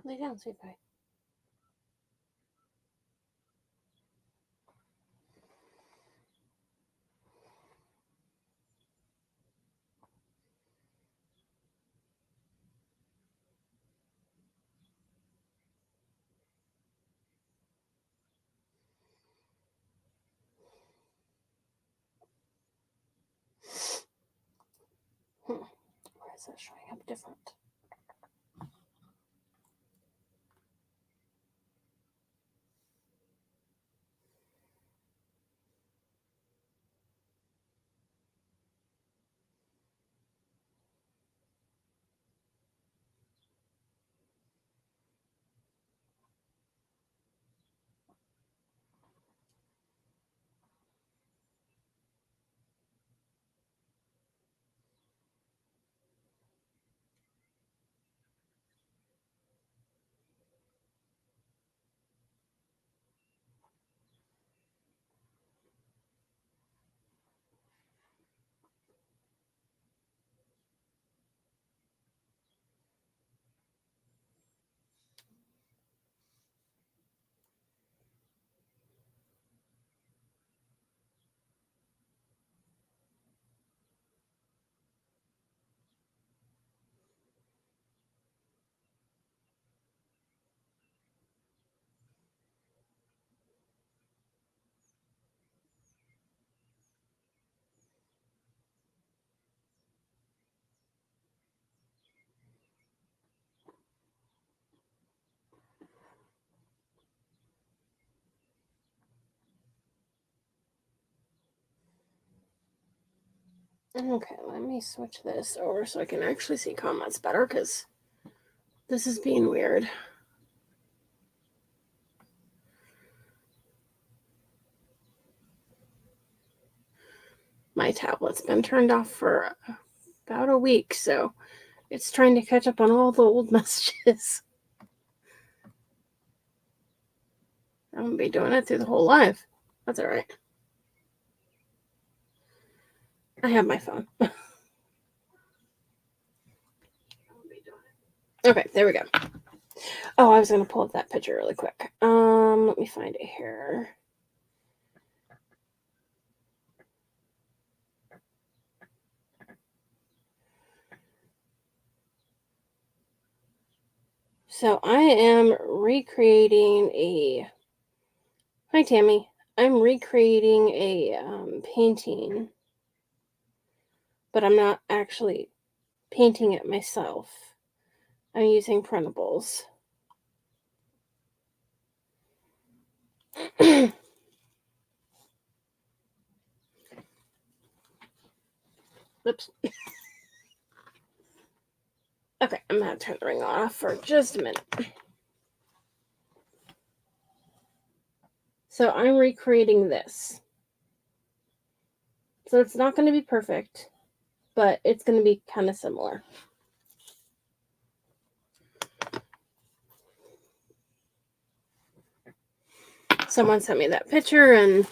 Lay down, sweet pie. Why is that showing up different? Okay, let me switch this over so I can actually see comments better, because this is being weird. My tablet's been turned off for about a week, so it's trying to catch up on all the old messages. I'm going to be doing it through the whole live. That's alright. I have my phone. Okay, there we go. Oh, I was going to pull up that picture really quick. Let me find it here. So I am recreating a... Hi, Tammy. I'm recreating a painting, but I'm not actually painting it myself. I'm using printables. Oops. Okay, I'm going to turn the ring off for just a minute. So I'm recreating this. So it's not going to be perfect, but it's going to be kind of similar. Someone sent me that picture and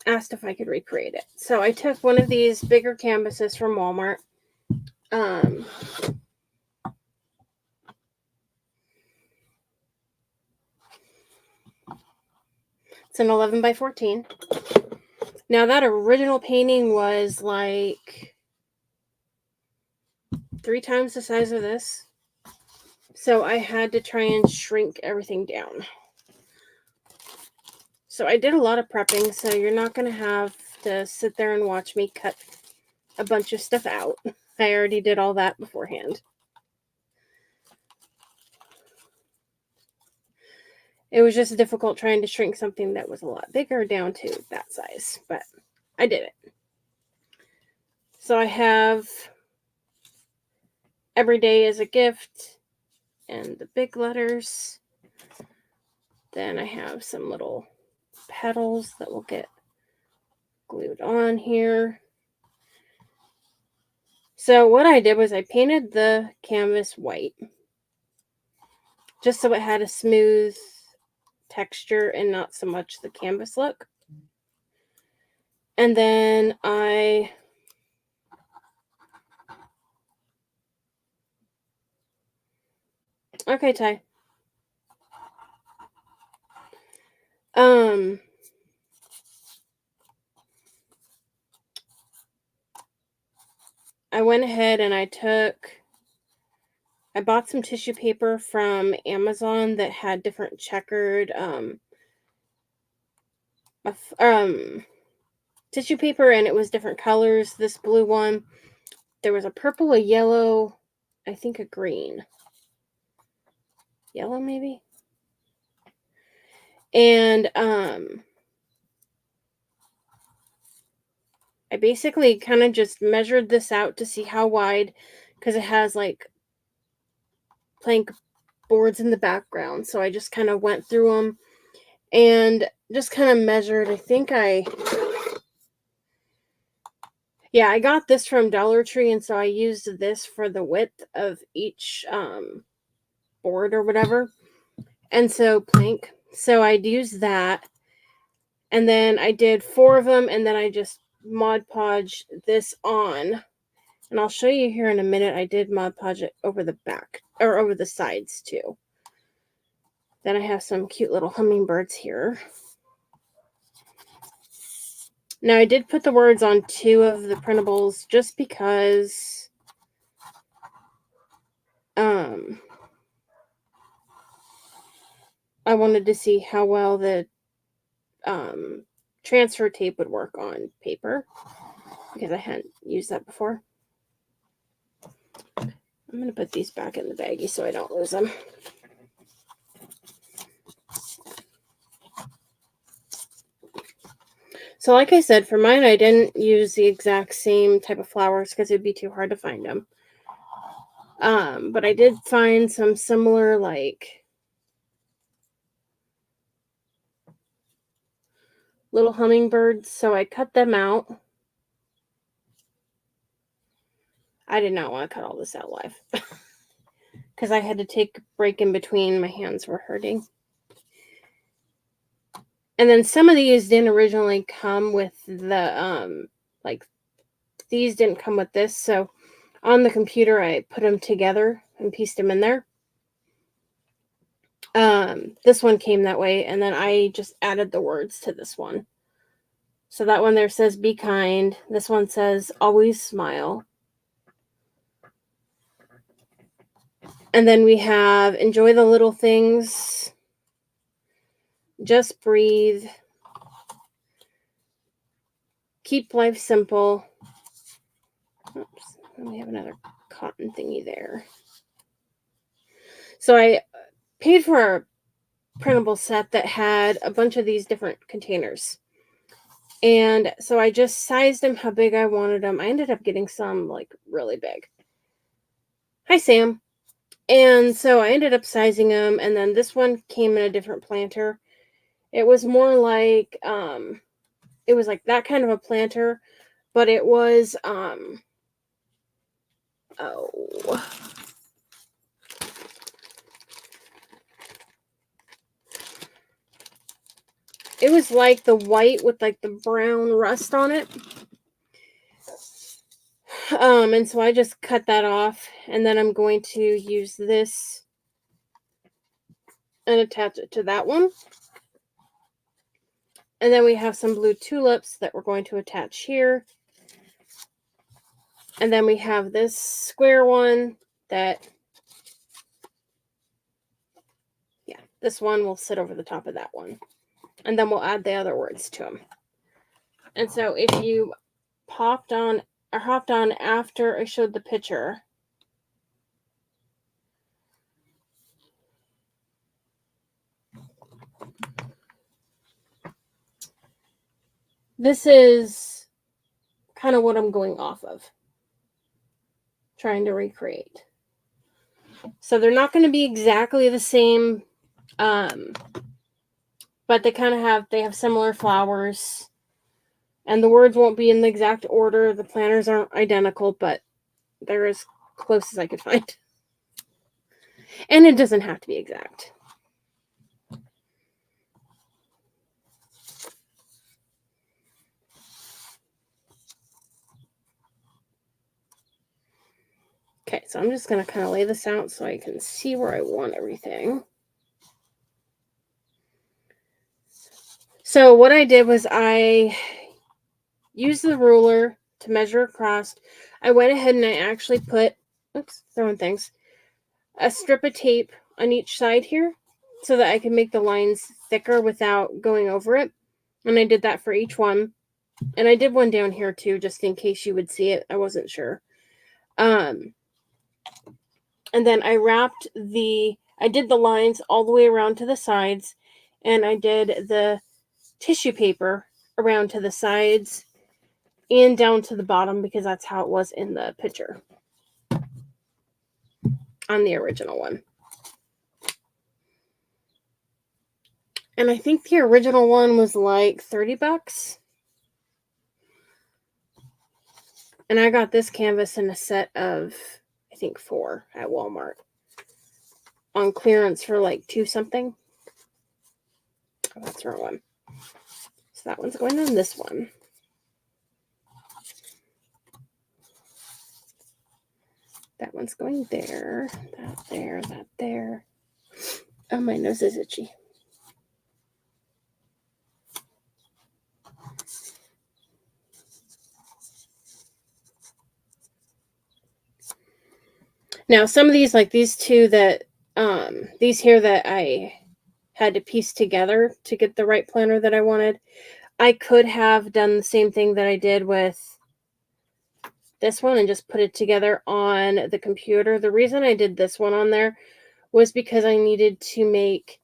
asked if I could recreate it. So I took one of these bigger canvases from Walmart. It's an 11 by 14. Now that original painting was like 3 times the size of this. So I had to try and shrink everything down. So I did a lot of prepping, so you're not going to have to sit there and watch me cut a bunch of stuff out. I already did all that beforehand. It was just difficult trying to shrink something that was a lot bigger down to that size, but I did it. So I have Every Day is a Gift and the big letters. Then I have some little petals that will get glued on here. So what I did was I painted the canvas white, just so it had a smooth texture and not so much the canvas look. And then I Okay, Ty. I went ahead and I bought some tissue paper from Amazon that had different checkered tissue paper, and it was different colors. This blue one, there was a purple, a yellow, I think a green. Yellow maybe? And I basically kind of just measured this out to see how wide, because it has like plank boards in the background. So I just kind of went through them and just kind of measured. I got this from Dollar Tree, and so I used this for the width of each board or whatever. And so plank. So I'd use that. And then I did 4 of them, and then I just Mod Podge this on. And I'll show you here in a minute. I did Mod Podge it over the back, or over the sides too. Then I have some cute little hummingbirds here. Now I did put the words on 2 of the printables just because I wanted to see how well the transfer tape would work on paper, because I hadn't used that before. I'm going to put these back in the baggie so I don't lose them. So like I said, for mine, I didn't use the exact same type of flowers because it'd be too hard to find them. But I did find some similar, like, little hummingbirds, so I cut them out. I did not want to cut all this out live because I had to take a break in between. My hands were hurting. And then some of these didn't originally come with the, like, these didn't come with this, so on the computer I put them together and pieced them in there. This one came that way, and then I just added the words to this one. So that one there says be kind. This one says always smile. And then we have enjoy the little things. Just breathe. Keep life simple. Oops, and we have another cotton thingy there. So I paid for a printable set that had a bunch of these different containers. And so I just sized them how big I wanted them. I ended up getting some like really big. Hi, Sam. And so I ended up sizing them, and then this one came in a different planter. It was more like it was like that kind of a planter, but it was it was like the white with like the brown rust on it. And so I just cut that off, and then I'm going to use this and attach it to that one. And then we have some blue tulips that we're going to attach here. And then we have this square one that, this one will sit over the top of that one. And then we'll add the other words to them. And so if you hopped on after I showed the picture, this is kind of what I'm going off of, trying to recreate. So they're not going to be exactly the same, but they kind of have similar flowers, and the words won't be in the exact order. The planners aren't identical, but they're as close as I could find. And it doesn't have to be exact. Okay, so I'm just going to kind of lay this out so I can see where I want everything. So what I did was I used the ruler to measure across. I went ahead and I actually put, throwing things, a strip of tape on each side here so that I can make the lines thicker without going over it. And I did that for each one. And I did one down here too, just in case you would see it. I wasn't sure. And then I did the lines all the way around to the sides, and I did the tissue paper around to the sides and down to the bottom because that's how it was in the picture on the original one. And I think the original one was like $30. And I got this canvas in a set of, I think, 4 at Walmart on clearance for like $2 something. Oh, that's the wrong one. So that one's going on this one. That one's going there. That there. That there. Oh, my nose is itchy. Now, some of these, like these two that, these here that I had to piece together to get the right planner that I wanted, I could have done the same thing that I did with this one and just put it together on the computer. The reason I did this one on there was because I needed to make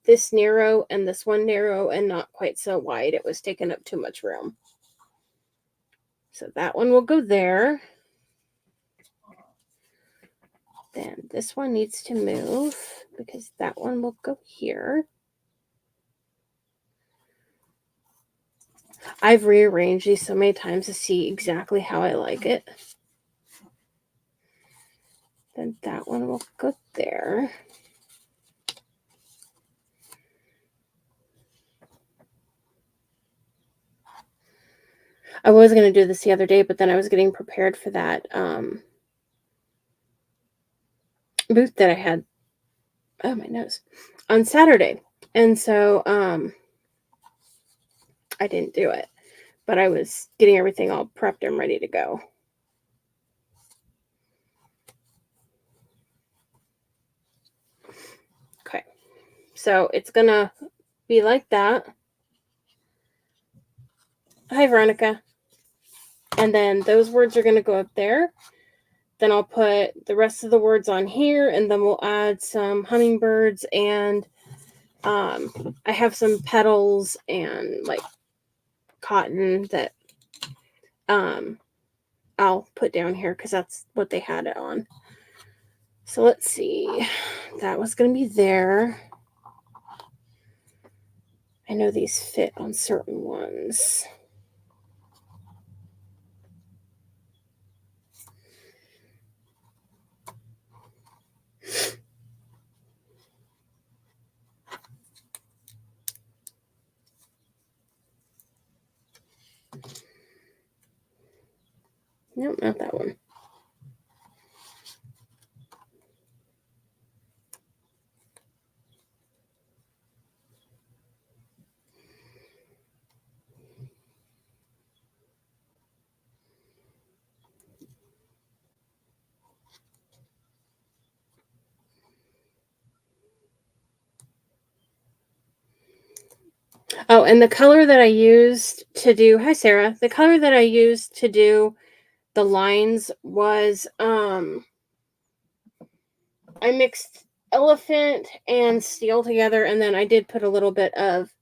this narrow and this one narrow and not quite so wide. It was taking up too much room. So that one will go there. Then this one needs to move because that one will go here. I've rearranged these so many times to see exactly how I like it. Then that one will go there. I was going to do this the other day, but then I was getting prepared for that booth that I had, oh, my nose, on Saturday. And so I didn't do it, but I was getting everything all prepped and ready to go. Okay, so it's going to be like that. Hi, Veronica. And then those words are going to go up there. Then I'll put the rest of the words on here, and then we'll add some hummingbirds, and I have some petals and like cotton that I'll put down here because that's what they had it on. So let's see. That was going to be there. I know these fit on certain ones. Nope, not that one. Oh, and the color that I used to do, hi Sarah, the color that I used to do the lines was I mixed elephant and steel together, and then I did put a little bit of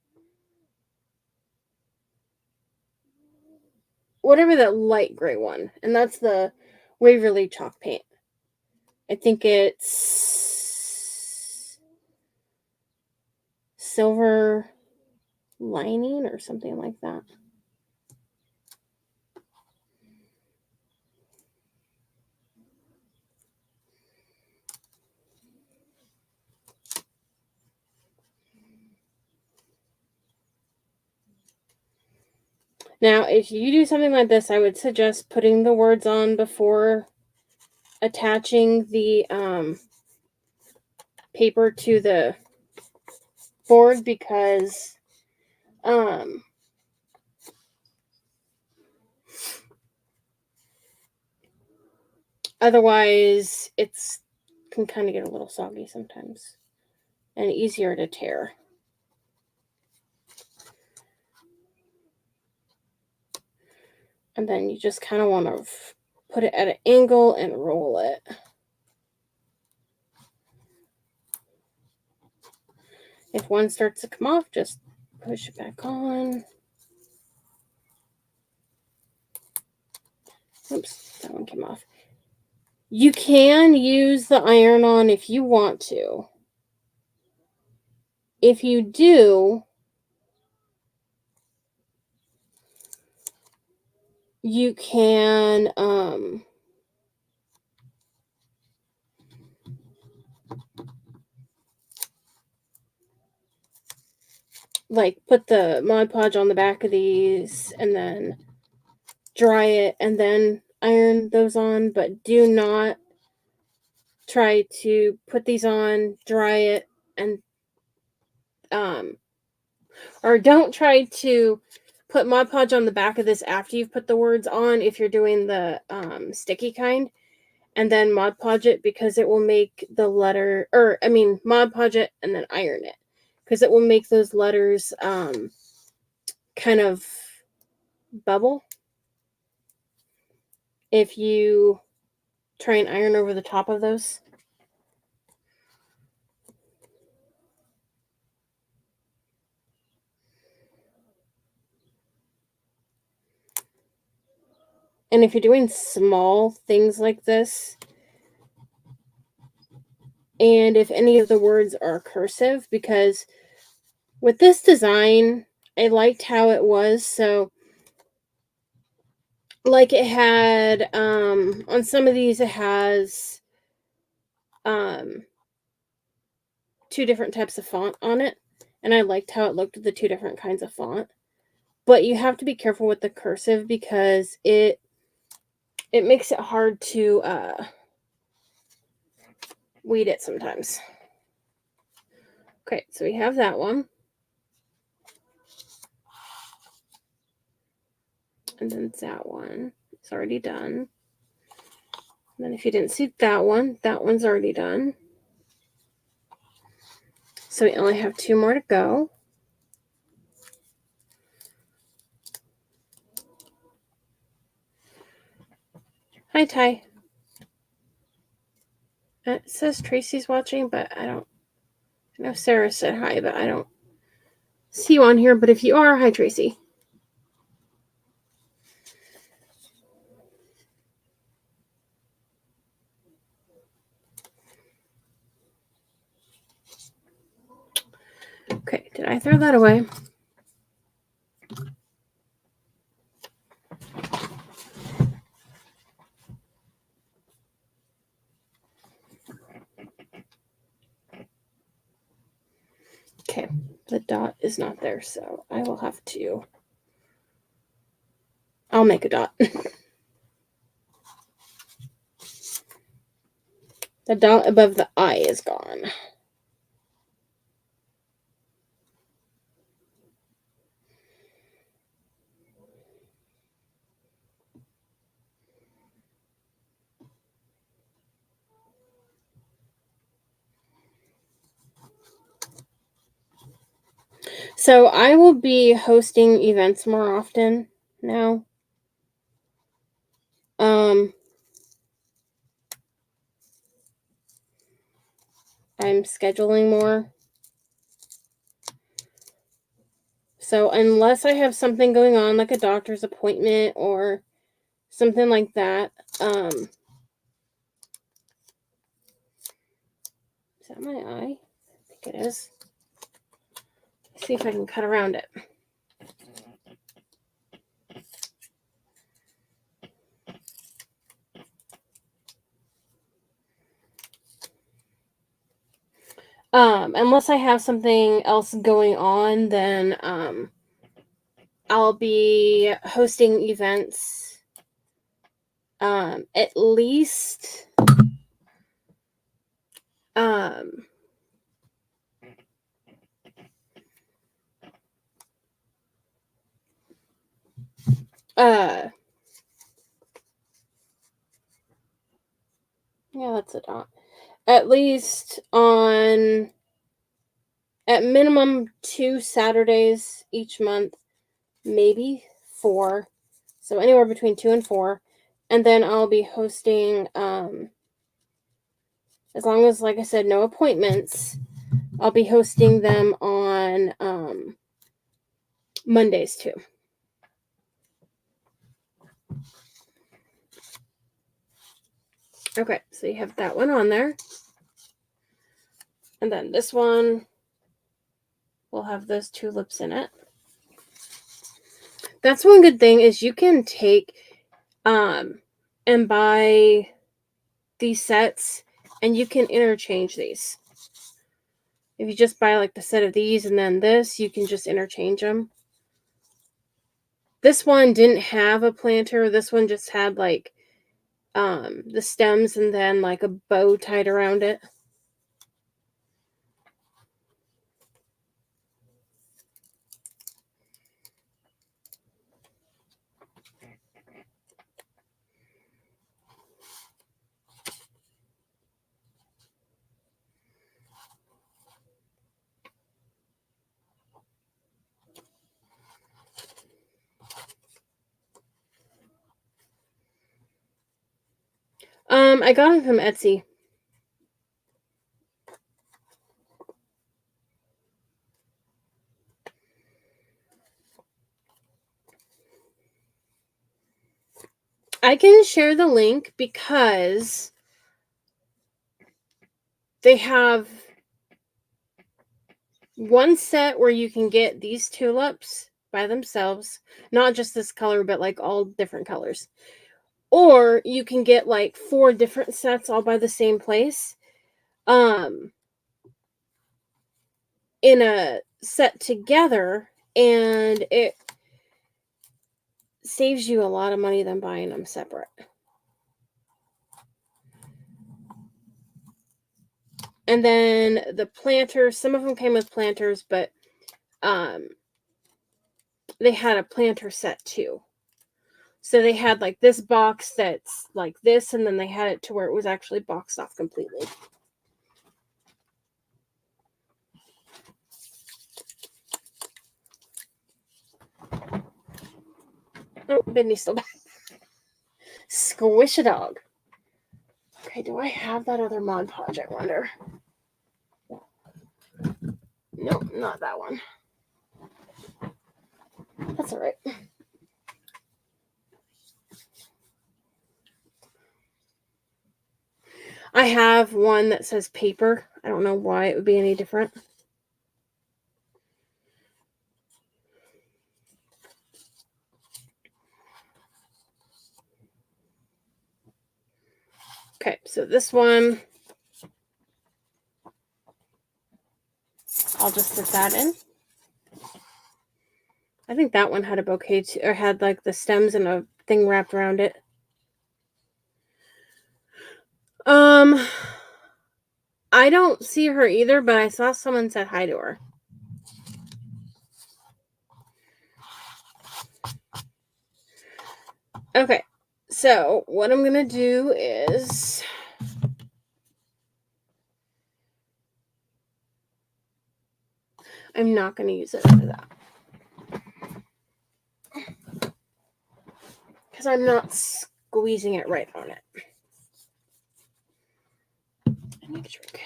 whatever that light gray one, and that's the Waverly chalk paint. I think it's Silver Lining or something like that. Now, if you do something like this, I would suggest putting the words on before attaching the paper to the board because otherwise it's can kind of get a little soggy sometimes and easier to tear. And then you just kind of want to put it at an angle and roll it. If one starts to come off, just push it back on. Oops, that one came off. You can use the iron-on if you want to. If you do, you can like put the Mod Podge on the back of these and then dry it and then iron those on, but do not try to put these on, dry it, and or don't try to put Mod Podge on the back of this after you've put the words on if you're doing the sticky kind, and then Mod Podge it, because it will make the letter, Mod Podge it and then iron it, because it will make those letters kind of bubble if you try and iron over the top of those. And if you're doing small things like this, and if any of the words are cursive, because with this design, I liked how it was. So, like it had, on some of these, it has 2 different types of font on it. And I liked how it looked with the 2 different kinds of font. But you have to be careful with the cursive because it makes it hard to weed it sometimes. Okay, so we have that one. And then that one is already done. And then if you didn't see that one's already done. So we only have 2 more to go. Hi, Ty. It says Tracy's watching, but I know Sarah said hi, but I don't see you on here. But if you are, hi, Tracy. Okay, did I throw that away? Okay, the dot is not there, so I will have to... I'll make a dot. The dot above the I is gone. So I will be hosting events more often now. I'm scheduling more. So unless I have something going on, like a doctor's appointment or something like that, is that my eye? I think it is. Let's see if I can cut around it. Unless I have something else going on, then I'll be hosting events at least yeah, that's a dot. At least on, at minimum 2 Saturdays each month, maybe 4. So anywhere between 2 and 4. And then I'll be hosting, as long as, like I said, no appointments, I'll be hosting them on Mondays too. Okay, so you have that one on there. And then this one will have those tulips in it. That's one good thing is you can take and buy these sets and you can interchange these. If you just buy like the set of these and then this, you can just interchange them. This one didn't have a planter. This one just had like the stems and then like a bow tied around it. I got them from Etsy. I can share the link because they have one set where you can get these tulips by themselves, not just this color, but like all different colors. Or you can get like 4 different sets all by the same place. In a set together, and it saves you a lot of money than buying them separate. And then the planters, some of them came with planters, but they had a planter set too. So they had like this box that's like this, and then they had it to where it was actually boxed off completely. Oh, Bidney's still back. Squish a dog. Okay, do I have that other Mod Podge, I wonder? Nope, not that one. That's all right. I have one that says paper. I don't know why it would be any different. Okay, so this one, I'll just put that in. I think that one had a bouquet too, or had like the stems and a thing wrapped around it. I don't see her either, but I saw someone said hi to her. Okay, so what I'm gonna do is I'm not gonna use it for that because I'm not squeezing it right on it. I need a drink.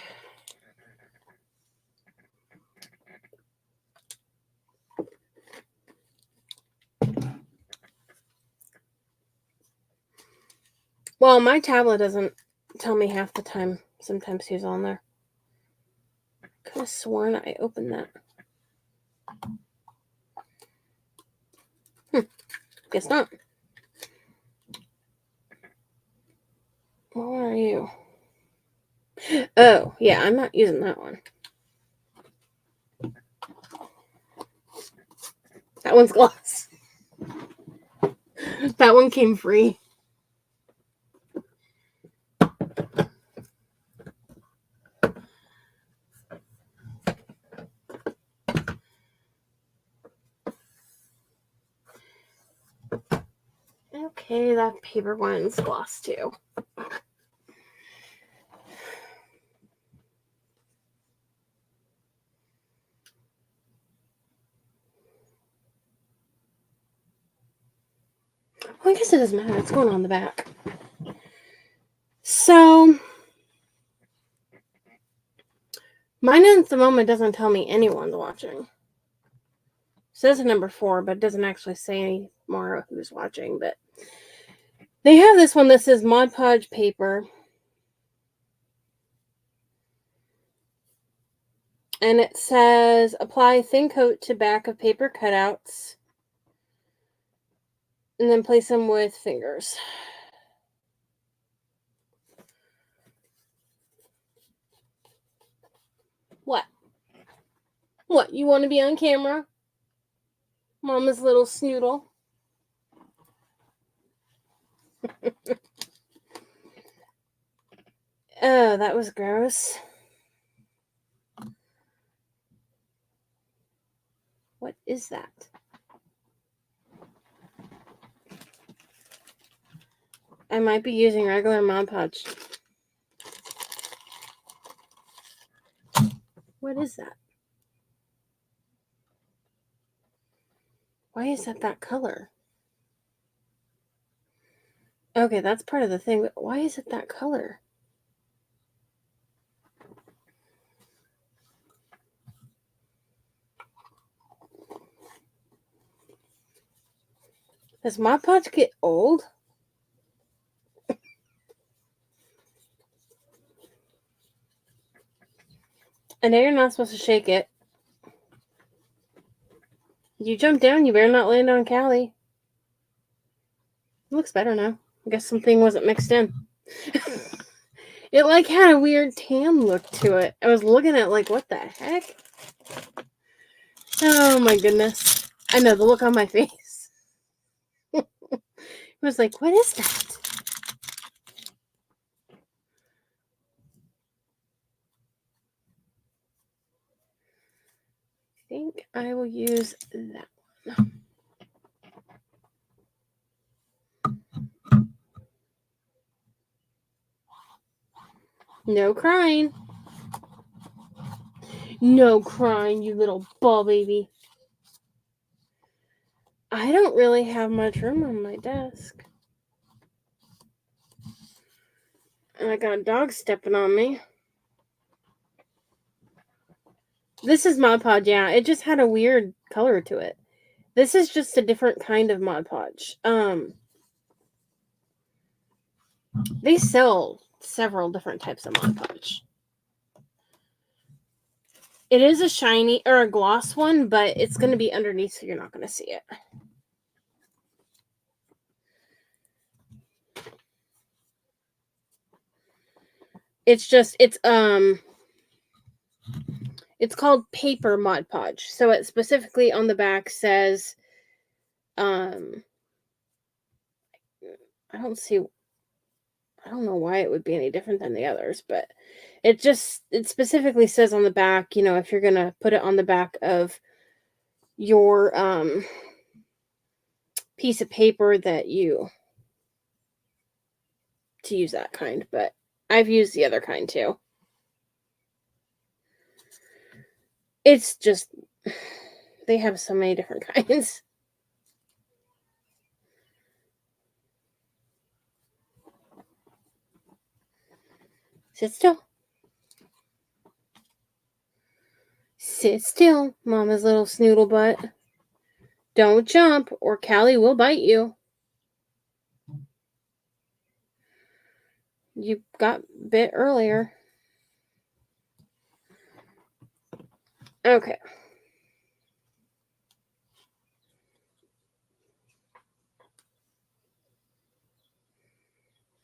Well, my tablet doesn't tell me half the time. Sometimes who's on there. Could have sworn I opened that. Guess not. What are you? Oh, yeah, I'm not using that one. That one's gloss. That one came free. Okay, that paper one's gloss too. Well, I guess it doesn't matter. It's going on the back. So, mine at the moment doesn't tell me anyone's watching. It says number 4, but it doesn't actually say any more who's watching. But they have this one that says Mod Podge paper. And it says apply thin coat to back of paper cutouts. And then place them with fingers. What? What? You want to be on camera? Mama's little snoodle. Oh, that was gross. What is that? I might be using regular Mod Podge. What is that? Why is that color? Okay, that's part of the thing, but why is it that color? Does Mod Podge get old? I know you're not supposed to shake it. You jump down, you better not land on Callie. It looks better now. I guess something wasn't mixed in. It like had a weird tan look to it. I was looking at like, what the heck? Oh my goodness. I know the look on my face. It was like, what is that? I think I will use that one. No crying. No crying, you little ball baby. I don't really have much room on my desk. And I got a dog stepping on me. This is Mod Podge, yeah. It just had a weird color to it. This is just a different kind of Mod Podge. They sell several different types of Mod Podge. It is a shiny or a gloss one, but it's going to be underneath, so you're not going to see it. It's called paper Mod Podge. So it specifically on the back says, I don't know why it would be any different than the others, but it specifically says on the back, if you're going to put it on the back of your piece of paper that to use that kind, but I've used the other kind too. It's just, they have so many different kinds. Sit still. Sit still, Mama's little snoodle butt. Don't jump, or Callie will bite you. You got bit earlier. Okay.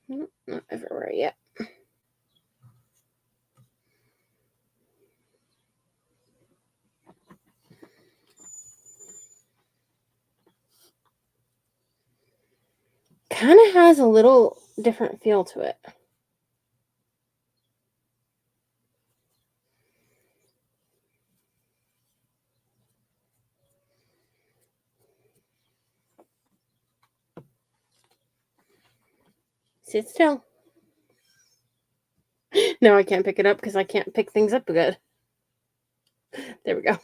Not everywhere yet. Kind of has a little different feel to it. Sit still. No, I can't pick it up because I can't pick things up good. There we go.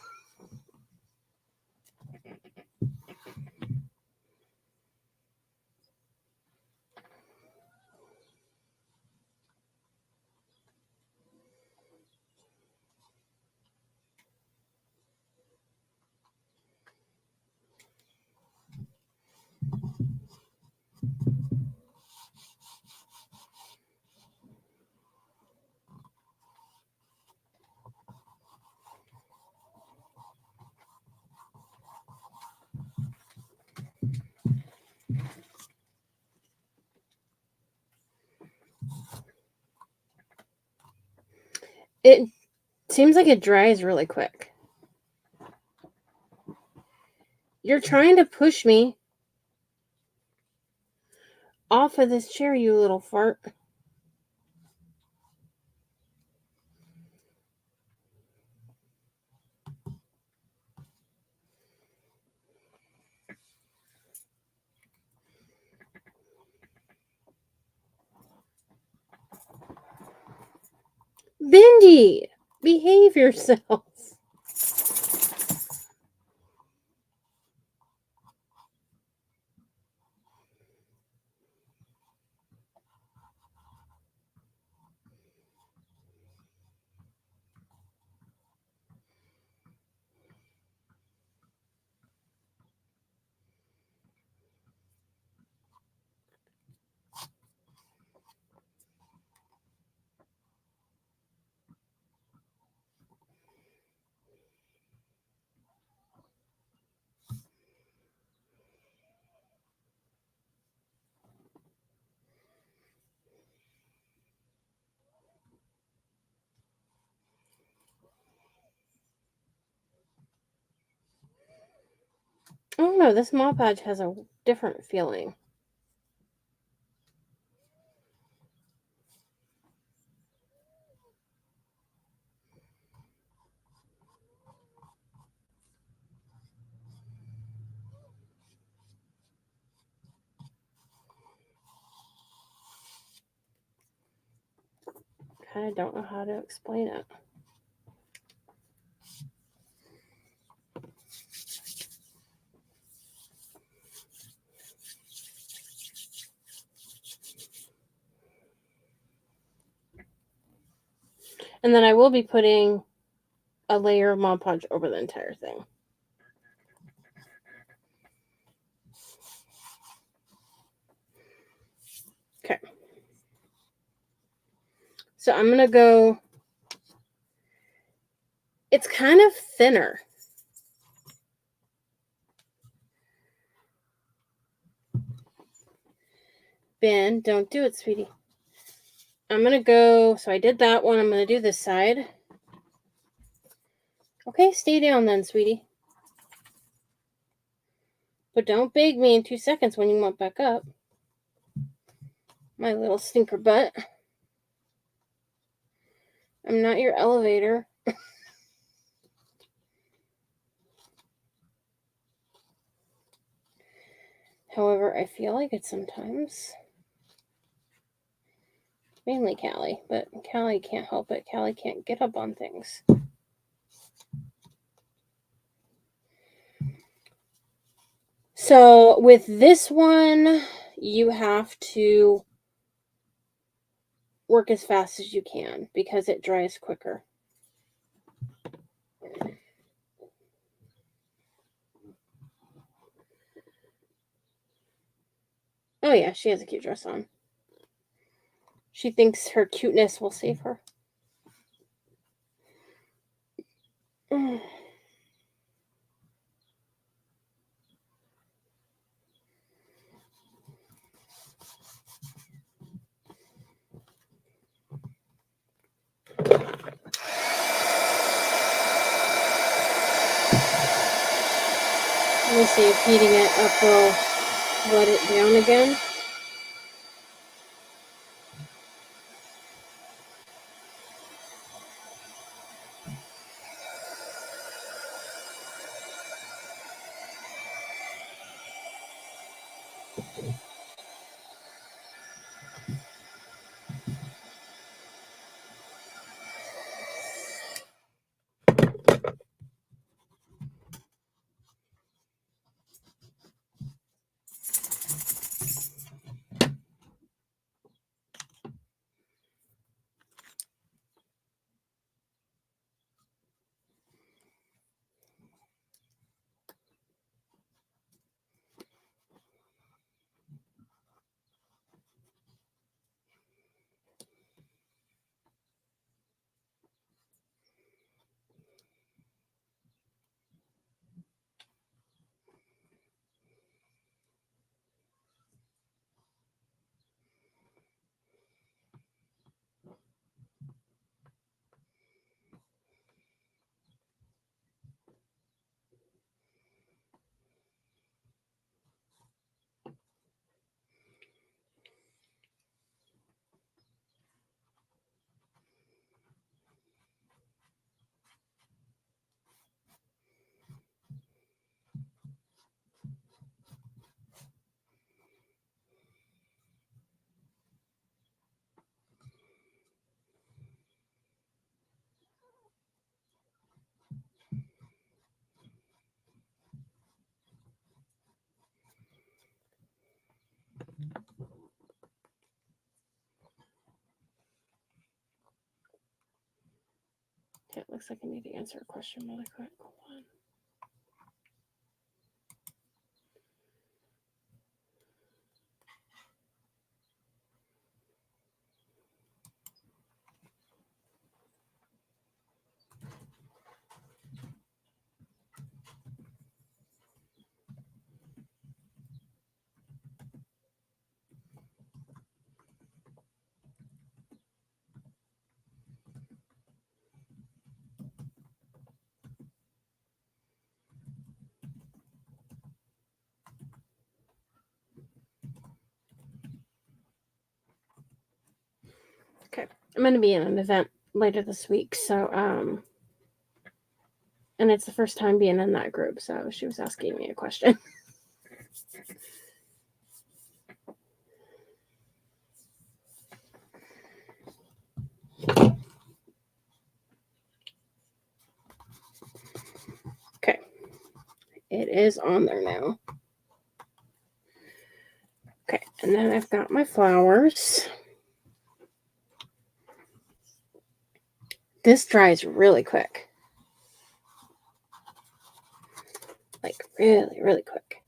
It seems like it dries really quick. You're trying to push me off of this chair, you little fart. Bindi, behave yourself. I don't know, this Mod Podge has a different feeling. I don't know how to explain it. And then I will be putting a layer of Mod Podge over the entire thing. Okay. So I'm going to go... It's kind of thinner. Ben, don't do it, sweetie. I'm going to go... So I did that one. I'm going to do this side. Okay, stay down then, sweetie. But don't beg me in 2 seconds when you want back up. My little stinker butt. I'm not your elevator. However, I feel like it sometimes. Mainly Callie, but Callie can't help it. Callie can't get up on things. So with this one, you have to work as fast as you can because it dries quicker. Oh yeah, she has a cute dress on. She thinks her cuteness will save her. Let me see if heating it up will let it down again. Okay, it looks like I need to answer a question really quick. Hold on. Okay, I'm going to be in an event later this week, so and it's the first time being in that group, so she was asking me a question. Okay, it is on there now. Okay, and then I've got my flowers. This dries really quick. Like, really, really quick.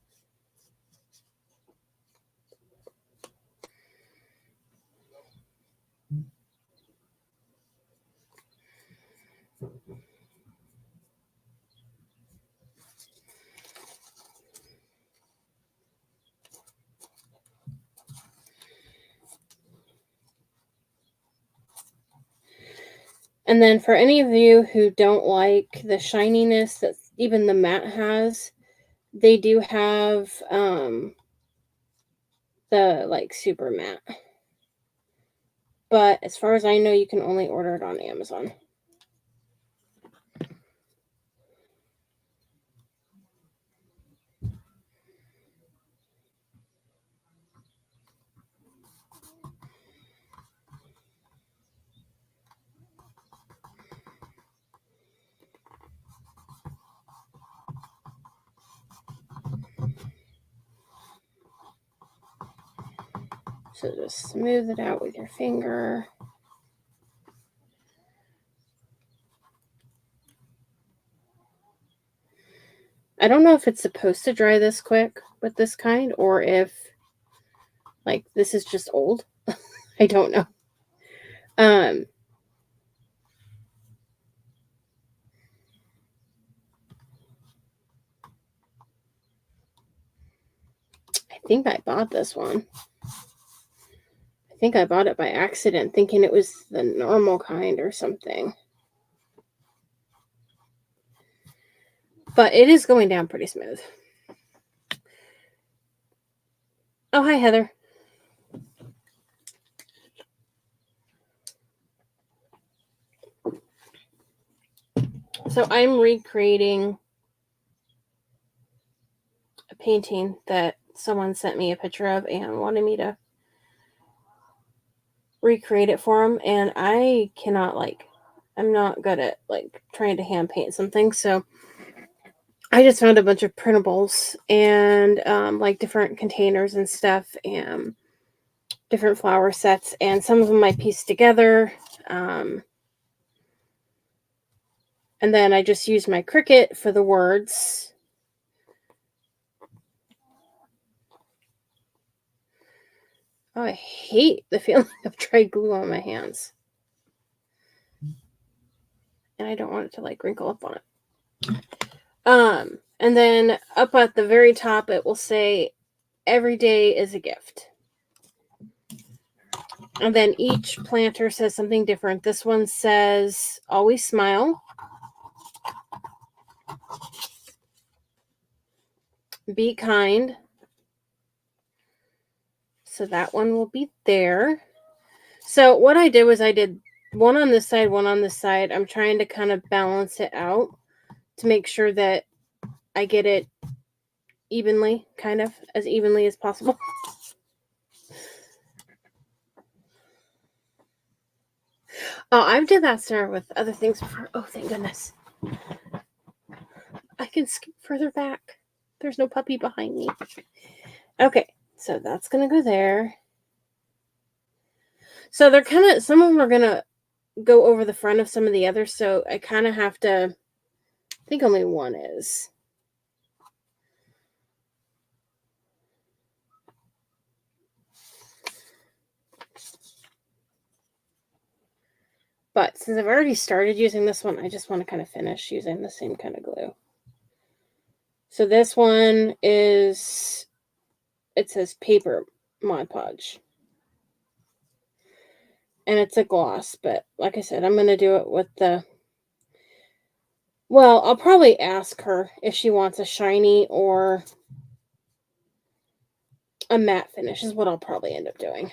And then for any of you who don't like the shininess that even the matte has, they do have the like super matte. But as far as I know, you can only order it on Amazon. So just smooth it out with your finger. I don't know if it's supposed to dry this quick with this kind or if like this is just old. I don't know. I think I bought this one. I think I bought it by accident thinking it was the normal kind or something. But it is going down pretty smooth. Oh, hi, Heather. So I'm recreating a painting that someone sent me a picture of and wanted me to recreate it for them. And I cannot, like, I'm not good at, like, trying to hand paint something. So I just found a bunch of printables and, like, different containers and stuff and different flower sets. And some of them I pieced together. And then I just used my Cricut for the words. Oh, I hate the feeling of dry glue on my hands. And I don't want it to like wrinkle up on it. And then up at the very top, it will say, "Every day is a gift." And then each planter says something different. This one says, "Always smile. Be kind." So that one will be there. So what I did was I did one on this side, one on this side. I'm trying to kind of balance it out to make sure that I get it evenly, kind of as evenly as possible. Oh, I've did that, Sarah, with other things before. Oh, thank goodness. I can skip further back. There's no puppy behind me. Okay, so that's going to go there. So they're kind of, some of them are going to go over the front of some of the others, so I kind of have to, I think only one is. But since I've already started using this one, I just want to kind of finish using the same kind of glue. So this one is, it says paper Mod Podge. And it's a gloss, but like I said, I'm going to do it with the, well, I'll probably ask her if she wants a shiny or a matte finish is what I'll probably end up doing.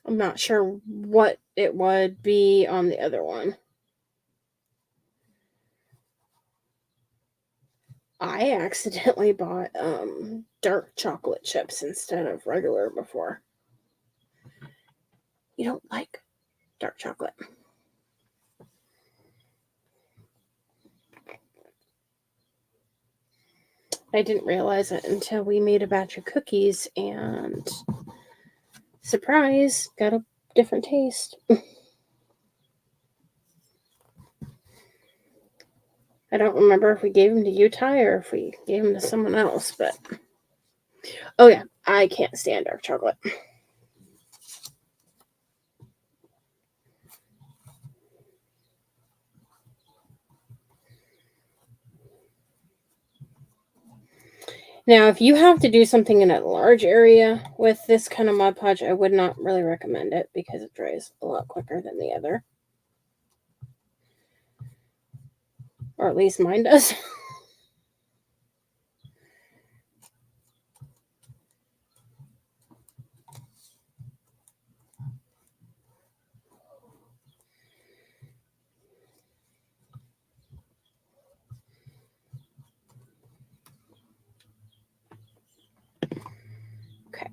I'm not sure what it would be on the other one. I accidentally bought dark chocolate chips instead of regular before. You don't like dark chocolate. I didn't realize it until we made a batch of cookies and surprise, got a different taste. I don't remember if we gave them to Utah or if we gave them to someone else, but oh yeah, I can't stand dark chocolate. Now, if you have to do something in a large area with this kind of Mod Podge, I would not really recommend it because it dries a lot quicker than the other. Or at least mine does. Okay.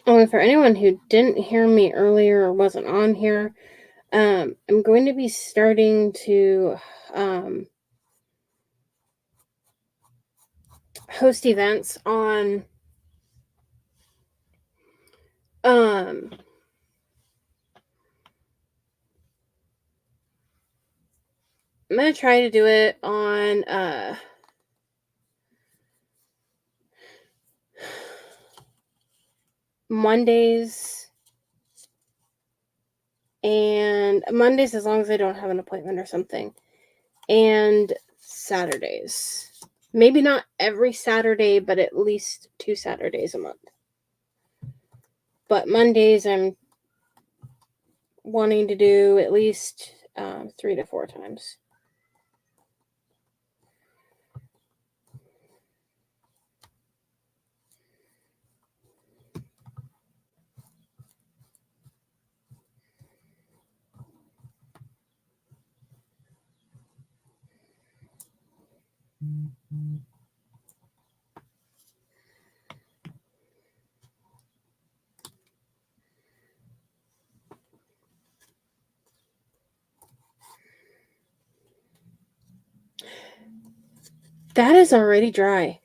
Only for anyone who didn't hear me earlier or wasn't on here, I'm going to be starting to host events on I'm gonna try to do it on Mondays and Mondays as long as I don't have an appointment or something, and Saturdays. Maybe not every Saturday, but at least 2 Saturdays a month. But Mondays I'm wanting to do at least 3 to 4 times. That is already dry.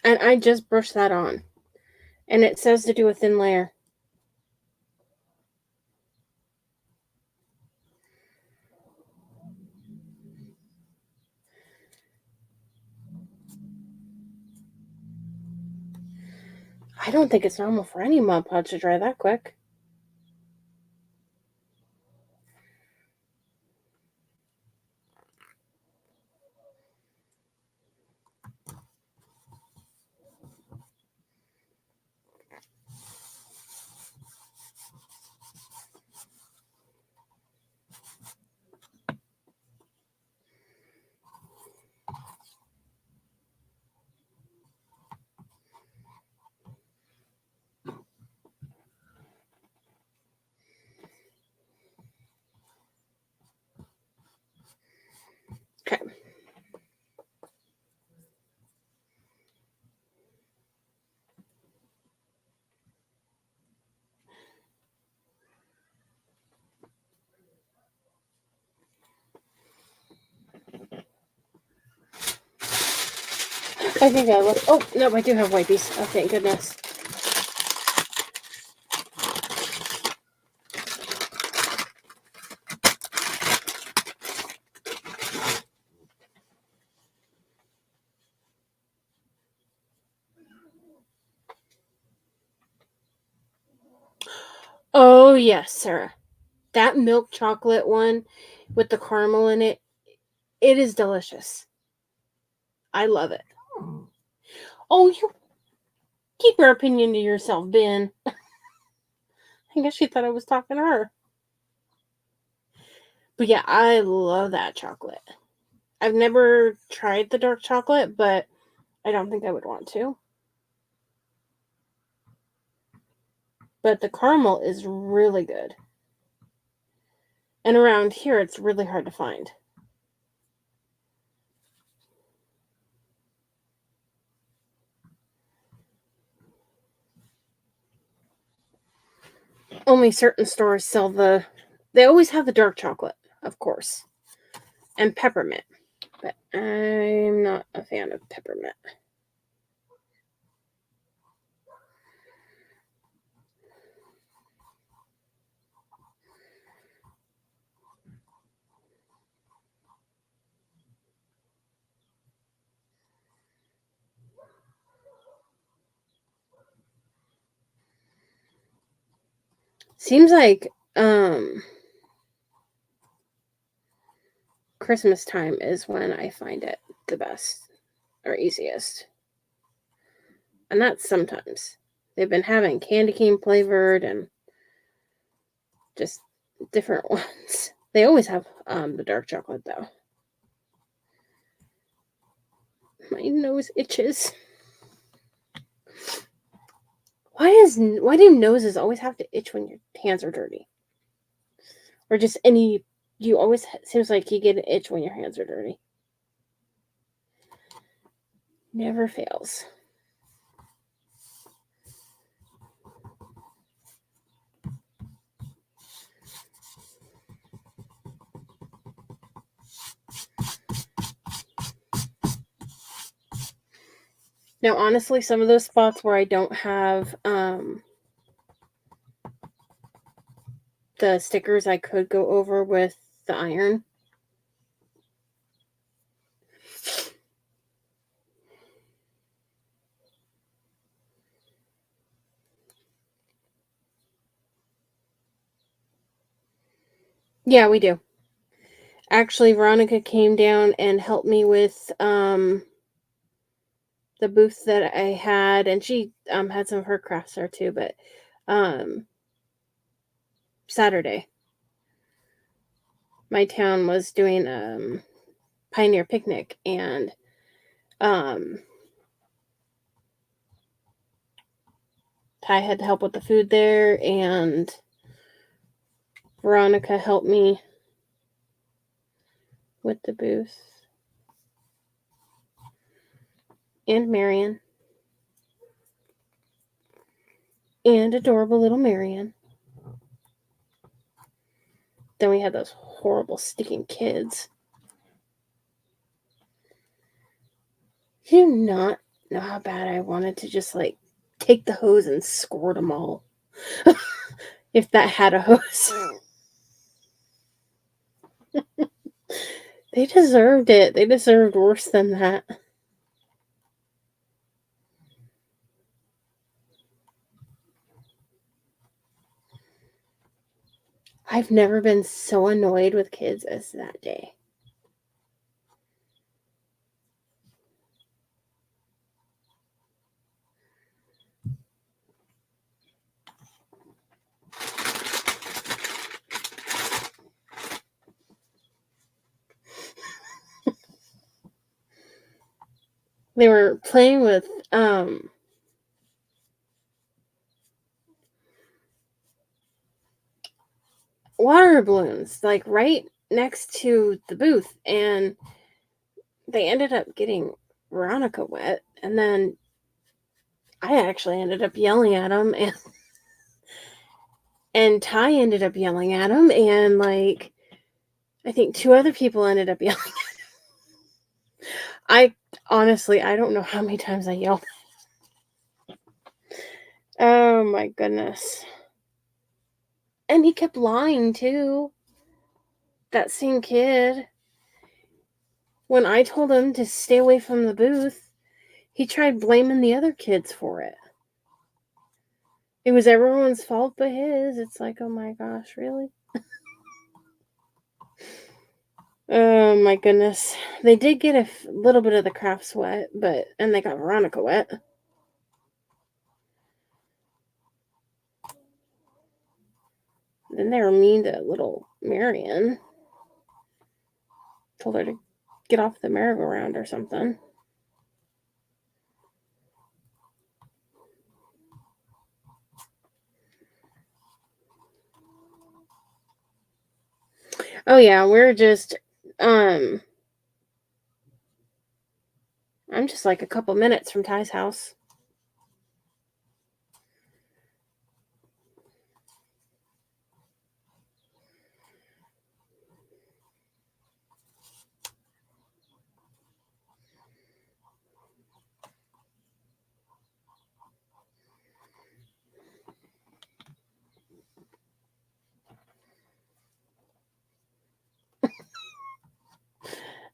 And I just brushed that on. And it says to do a thin layer. I don't think it's normal for any Mod Podge to dry that quick. Okay. I think I look. Oh, no, I do have wipies. Oh, thank goodness. Oh, yes, Sarah. That milk chocolate one with the caramel in it, it is delicious. I love it. Oh, you keep your opinion to yourself, Ben. I guess she thought I was talking to her. But yeah, I love that chocolate. I've never tried the dark chocolate, but I don't think I would want to. But the caramel is really good. And around here, it's really hard to find. Only certain stores sell the. They always have the dark chocolate, of course, and peppermint. But I'm not a fan of peppermint. Seems like Christmas time is when I find it the best or easiest. And that's sometimes. They've been having candy cane flavored and just different ones. They always have the dark chocolate though. My nose itches. Why do noses always have to itch when your hands are dirty? Or just any you always seems like you get an itch when your hands are dirty. Never fails. Now, honestly, some of those spots where I don't have the stickers, I could go over with the iron. Yeah, we do. Actually, Veronica came down and helped me with the booth that I had, and she had some of her crafts there too. But Saturday, my town was doing pioneer picnic, and Ty had to help with the food there, and Veronica helped me with the booth, and Marion, and adorable little Marion. Then we had those horrible sticking kids. You do not know how bad I wanted to just like take the hose and squirt them all. If that had a hose. They deserved it. They deserved worse than that. I've never been so annoyed with kids as that day. They were playing with water balloons, like right next to the booth, and they ended up getting Veronica wet, and then I actually ended up yelling at them, and Ty ended up yelling at him, and like I think 2 other people ended up yelling at him. I honestly, I don't know how many times I yelled. Oh my goodness. And he kept lying too. That same kid. When I told him to stay away from the booth, he tried blaming the other kids for it. It was everyone's fault but his. It's like, oh my gosh, really? Oh my goodness. They did get a little bit of the crafts wet, and they got Veronica wet. Then they were mean to little Marion. Told her to get off the merry-go-round or something. Oh yeah, we're just I'm just like a couple minutes from Ty's house.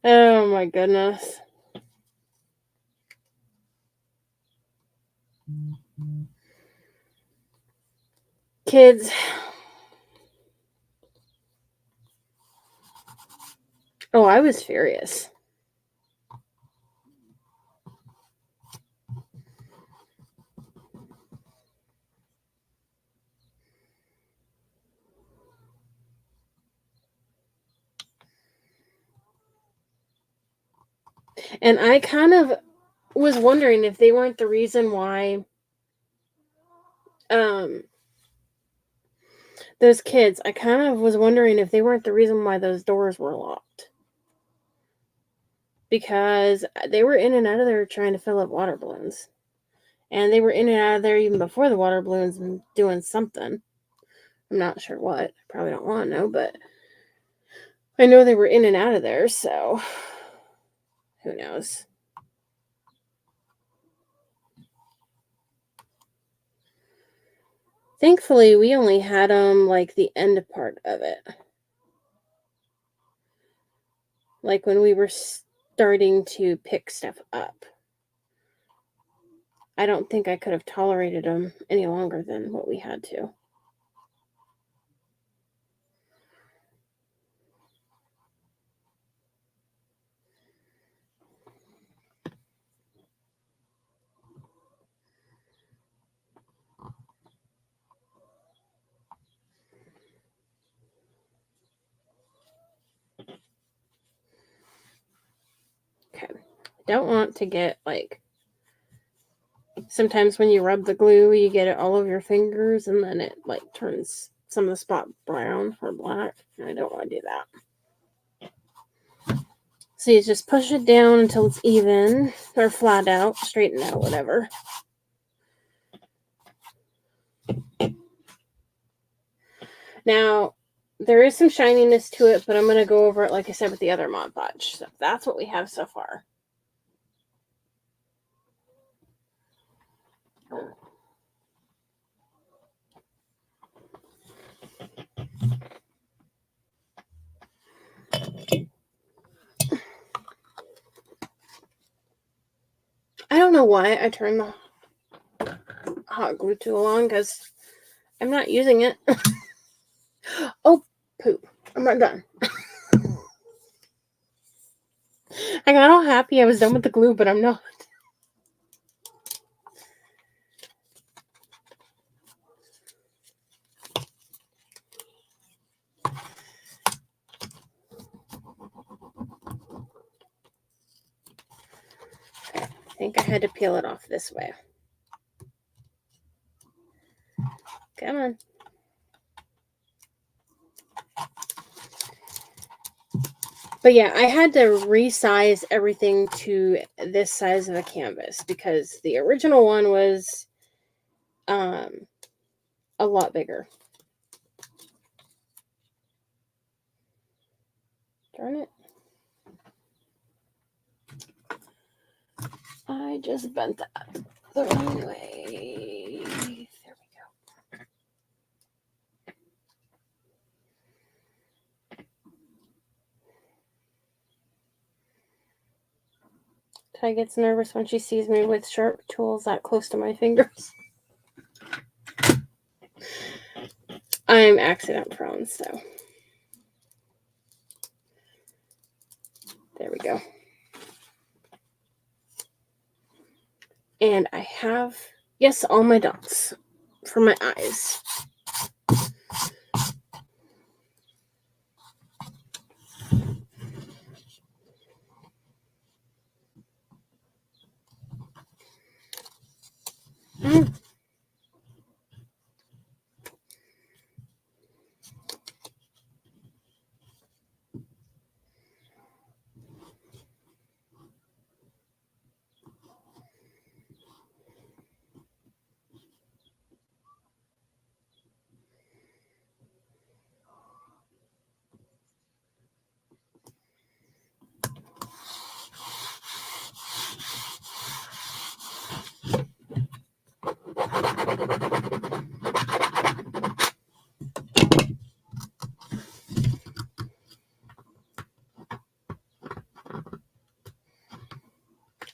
Oh my goodness. Kids. Oh, I was furious. And I kind of was wondering if they weren't the reason why those kids, I kind of was wondering if they weren't the reason why those doors were locked. Because they were in and out of there trying to fill up water balloons. And they were in and out of there even before the water balloons and doing something. I'm not sure what. I probably don't want to know, but I know they were in and out of there, so who knows? Thankfully, we only had them like the end part of it. Like when we were starting to pick stuff up. I don't think I could have tolerated them any longer than what we had to. Okay. Don't want to get like sometimes when you rub the glue you get it all over your fingers and then it like turns some of the spot brown or black. I don't want to do that. So you just push it down until it's even or flat out, straighten out, whatever. Now there is some shininess to it, but I'm going to go over it like I said with the other Mod Podge. So that's what we have so far. why I turned the hot glue tool on, because I'm not using it. Oh, poop. I'm not done. I got all happy I was done with the glue, but I'm not. Okay, I think I had to peel it off this way. Come on. But yeah, I had to resize everything to this size of a canvas because the original one was a lot bigger. Darn it. I just bent that the wrong way. There we go. Ty gets nervous when she sees me with sharp tools that close to my fingers. I'm accident prone, so. There we go. And I have, yes, all my dots for my eyes.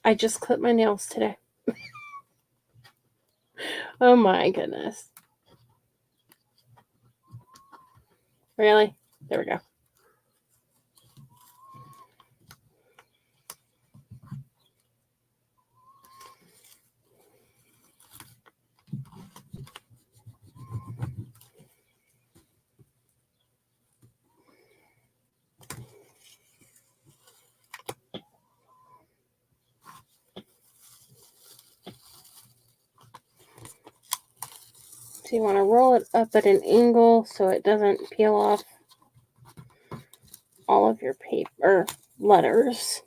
I just clipped my nails today. Oh my goodness. Really? There we go. So you want to roll it up at an angle so it doesn't peel off all of your paper letters.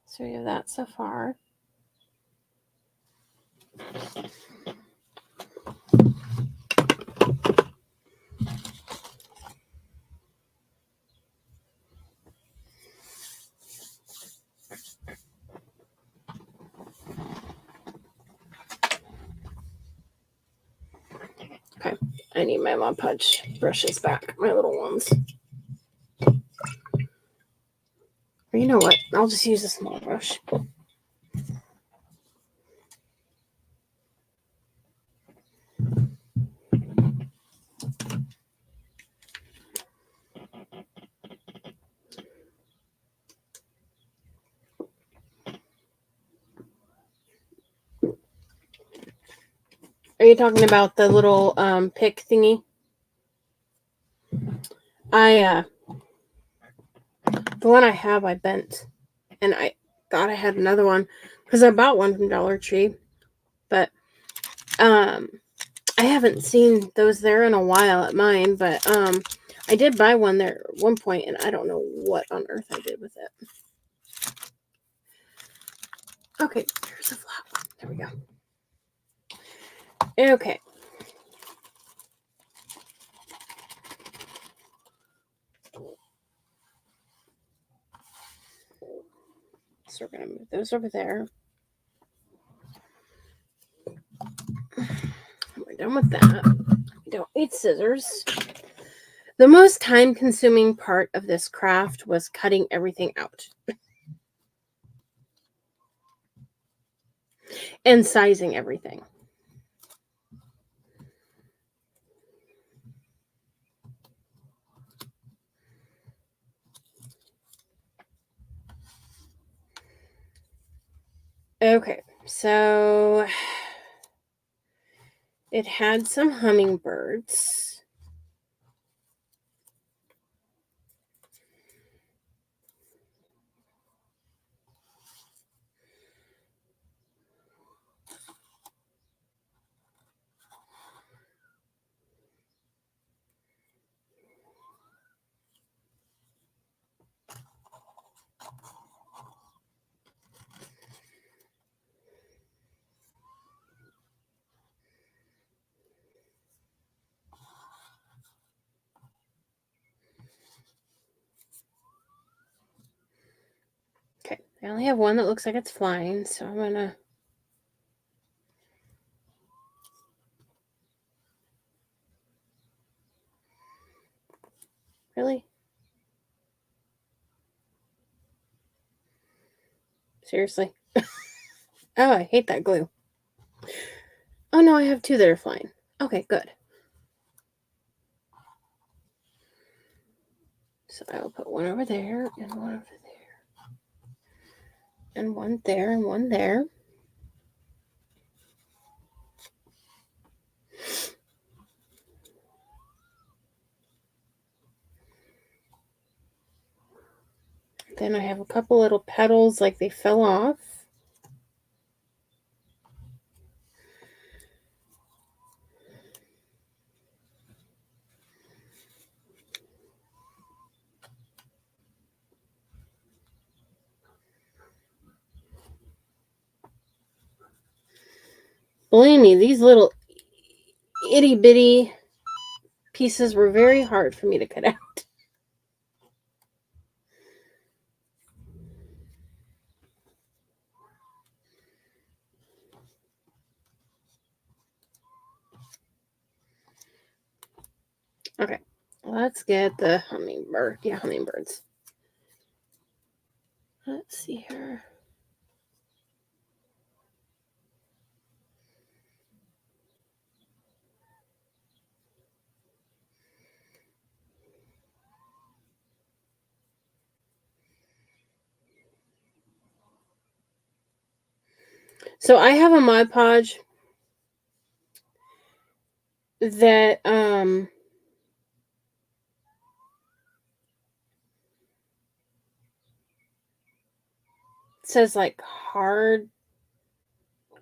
So we have that so far. Okay, I need my Mod Podge brushes back, my little ones. Or you know what? I'll just use a small brush. Are you talking about the little pick thingy? The one I have, I bent, and I thought I had another one because I bought one from Dollar Tree, but I haven't seen those there in a while at mine. But I did buy one there at one point, and I don't know what on earth I did with it. Okay, here's a flat one. There we go. Okay. So we're going to move those over there. done with that. Don't need scissors. The most time-consuming part of this craft was cutting everything out. And sizing everything. Okay, so it had some hummingbirds. Okay, I only have one that looks like it's flying, so I'm gonna... Really? Seriously? Oh, I hate that glue. Oh no, I have two that are flying. Okay, good. So I will put one over there, and one over there, and one there, and one there. Then I have a couple little petals like they fell off. Believe me, these little itty bitty pieces were very hard for me to cut out. Okay, let's get the hummingbird. Yeah, hummingbirds. Let's see here. So I have a Mod Podge that says like hard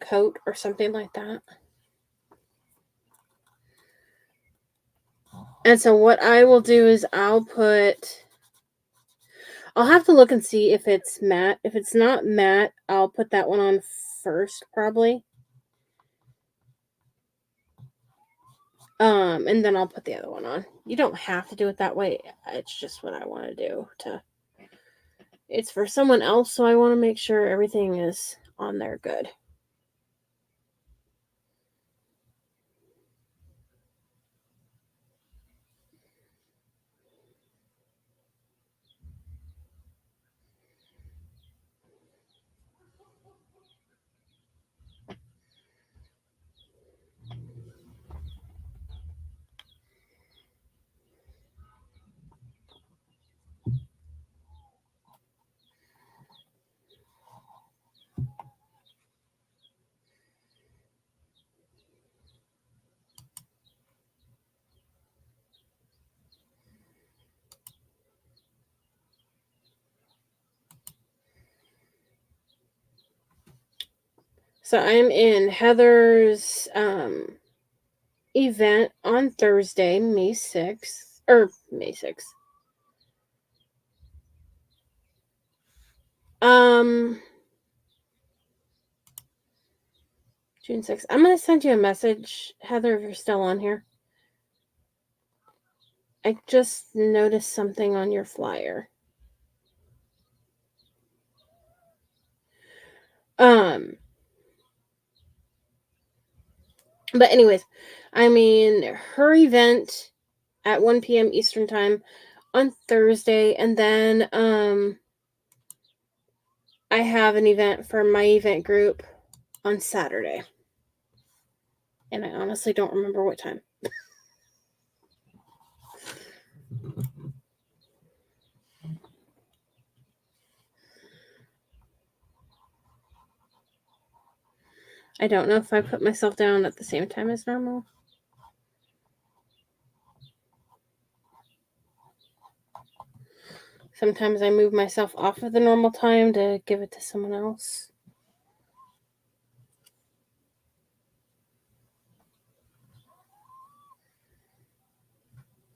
coat or something like that. And so what I will do is I'll have to look and see if it's matte. If it's not matte, I'll put that one on first probably. And then I'll put the other one on. You don't have to do it that way. It's just what I want to do. It's for someone else, so I want to make sure everything is on there good. So I'm in Heather's event on Thursday, May 6th. Or May 6th. June 6th. I'm going to send you a message, Heather, if you're still on here. I just noticed something on your flyer. But anyways, I mean, her event at 1 p.m. Eastern time on Thursday, and then I have an event for my event group on Saturday. And I honestly don't remember what time. I don't know if I put myself down at the same time as normal. Sometimes I move myself off of the normal time to give it to someone else.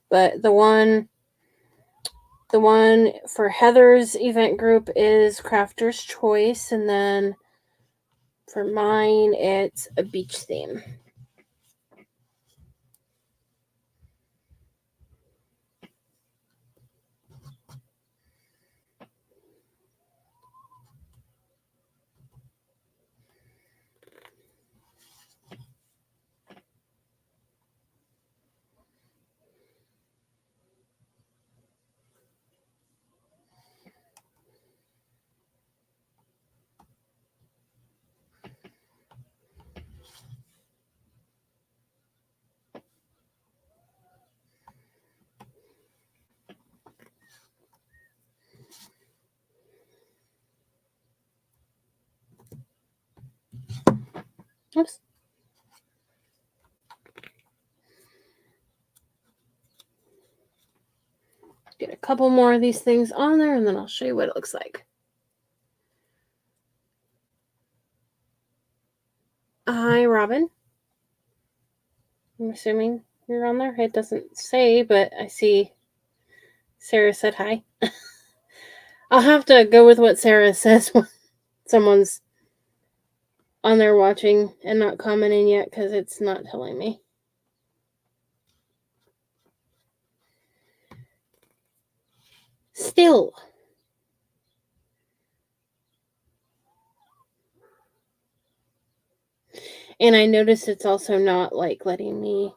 But the one for Heather's event group is Crafter's Choice, and then for mine it's a beach theme. Oops. Get a couple more of these things on there, and then I'll show you what it looks like. Hi, Robin. I'm assuming you're on there. It doesn't say, but I see Sarah said hi. I'll have to go with what Sarah says when someone's on there watching and not commenting yet because it's not telling me. Still. And I noticed it's also not like letting me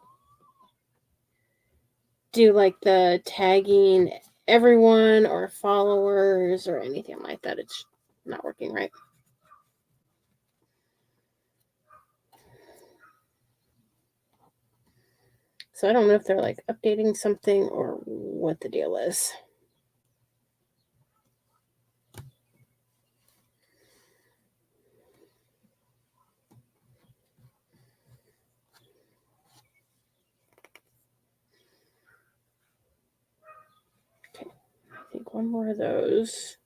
do like the tagging everyone or followers or anything like that. It's not working right. So I don't know if they're like updating something or what the deal is. Okay, I think one more of those.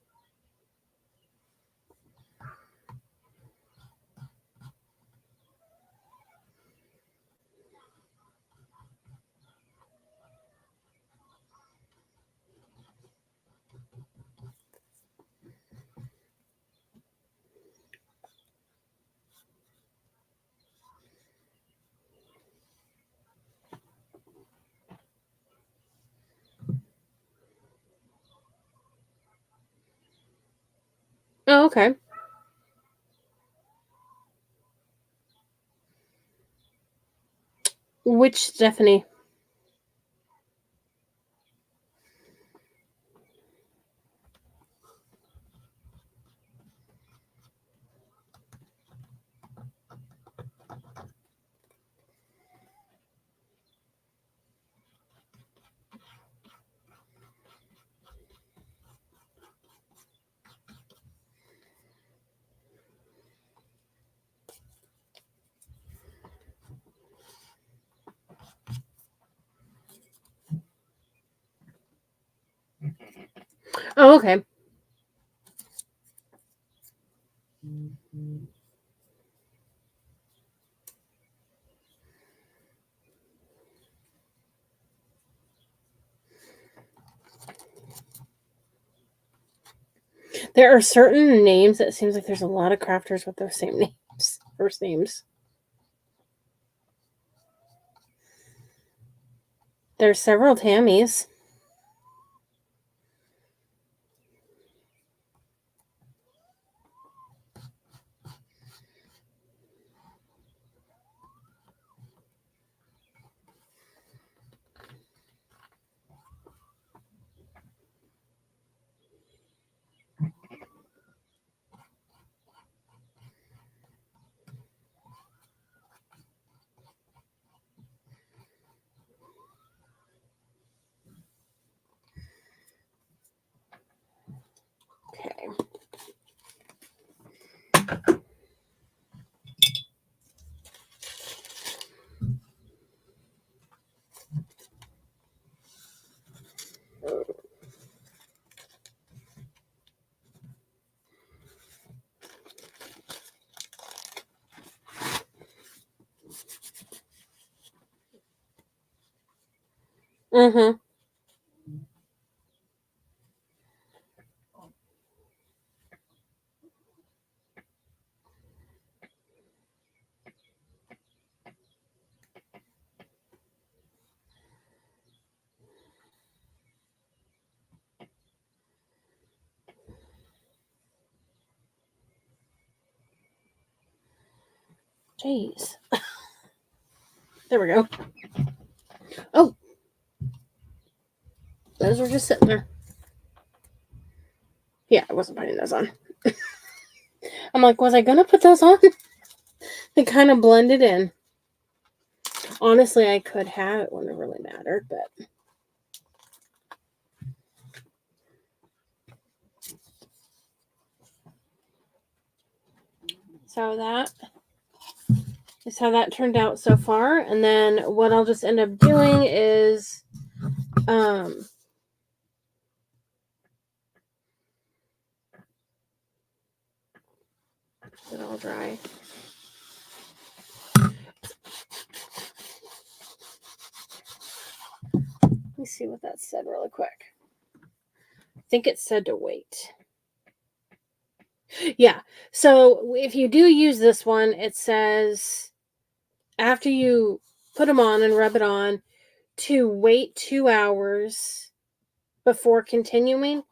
Oh, okay. Which Stephanie? Oh, okay. There are certain names that seems like there's a lot of crafters with those same names, first names. There's several Tammys. Mm-hmm. Jeez. There we go. Oh, those were just sitting there. Yeah, I wasn't putting those on. I'm like, was I gonna put those on? They kind of blended in. Honestly, I could have. It wouldn't have really mattered, but so that is how that turned out so far. And then what I'll just end up doing is it all dry. Let me see what that said really quick. I think it said to wait. Yeah. So if you do use this one, it says after you put them on and rub it on to wait 2 hours before continuing.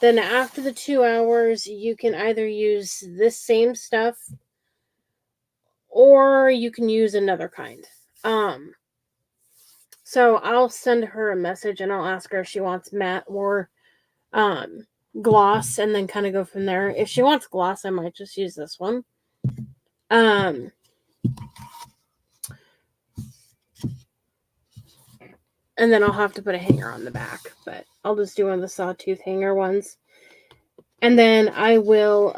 Then after the 2 hours, you can either use this same stuff or you can use another kind. So I'll send her a message and I'll ask her if she wants matte or gloss and then kind of go from there. If she wants gloss, I might just use this one. And then I'll have to put a hanger on the back, but I'll just do one of the sawtooth hanger ones. And then I will